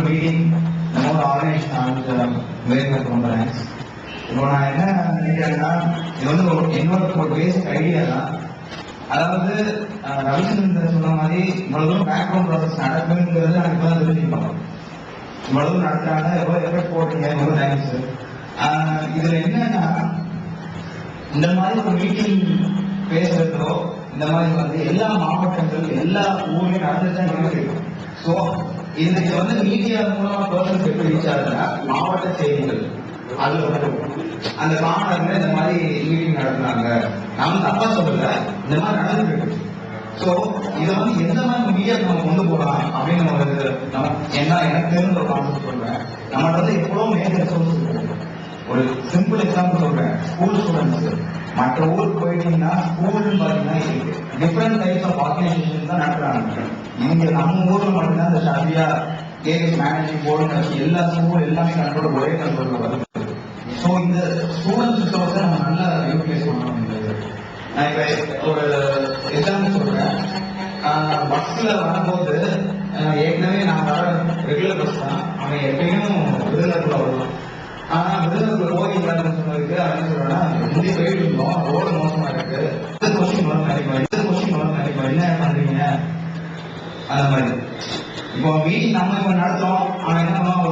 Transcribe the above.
Meeting நம்ம organisation ரொம்ப thanks. இப்போ நான் என்ன நினைக்கிறேன்னா, இது வந்து என்னோட ஒரு பேசிக் ஐடியா தான். அதாவது ரவிச்சந்திரன் சொன்ன மாதிரி இவ்வளவு பேக்ரவுண்ட் ப்ராசஸ் நடக்குங்கிறது நான் இப்போ தான் தெரிஞ்சுக்கணும். இவ்வளவு நடத்துறாங்க, எவ்வளவு எஃபெக்ட் போட்டீங்க, எவ்வளவு தேங்க்ஸ். இதுல என்னன்னா, இந்த மாதிரி ஒரு மீட்டிங் பேசுறதோ இந்த மாதிரி வந்து எல்லா மாவட்டங்கள் எல்லா ஊர்லயும் நடந்துதான் இருக்கு. ஸோ இது வந்து மீடியா மூலமா பர்சன்ஸ் எப்படி ரீச் ஆகுதுன்னா, மாவட்ட செய்திகள் அது அந்த காணொலியில இந்த மாதிரி மீட்டிங் நடத்துனாங்க, நாம தப்பா சொல்லல, இந்த மாதிரி நடந்துருக்கு. ஸோ இதை வந்து எந்த மாதிரி மீடியாவுக்கு நம்ம கொண்டு போகலாம் அப்படின்னு ஒரு எனக்கு தெரிஞ்ச ஒரு கான்செப்ட் சொல்றேன். நம்மகிட்ட வந்து எவ்வளோ மேஜர் ரிசோர்ஸ் இருக்கு. ஒரு சிம்பிள் எக்ஸாம்பிள் சொல்றேன். ஸ்கூல் ஸ்டூடெண்ட்ஸ் மற்ற ஊருக்கு போயிட்டீங்கன்னா ஸ்கூல்னு பாத்தீங்கன்னா டிஃப்ரெண்ட் டைப்ஸ் ஆஃப் ஆர்கனைசேஷன் தான் நடத்துறாங்க. இங்க நம்ம ஊர்ல மட்டும்தான் இந்த ஷாபியா கேஎஸ் மேனேஜிங் போர்டுன்னு வச்சு எல்லா ஸ்கூல் எல்லாமே கண்ட்ரோல் ஒரே கண்ட்ரோல் வருது. ஸோ இந்த ஸ்டூடெண்ட் ரிசோர்ஸை நம்ம நல்லா யூட்டிலைஸ் பண்ணணும். நான் இப்ப ஒரு எக்ஸாம்பிள் சொல்றேன். பஸ்ல வரும்போது ஏற்கனவே நான் வர ரெகுலர் பஸ் தான், அவன் எப்பயும் விருதுநகர்ல வருவான். ஆனா விருதுநகர்ல போயிடலான்னு சொன்னதுக்கு அவன் சொல்றான்னா, முந்தி போயிட்டு இருந்தோம், ரோடு மோசமா இருக்கு, இது கொஸ்டின் வரும் நினைப்போம், என்ன பண்றீங்க அந்த மாதிரி. இப்போ மீட்டிங் நம்ம இப்ப நடத்துறோம், அவன் என்ன பண்ணுவான்,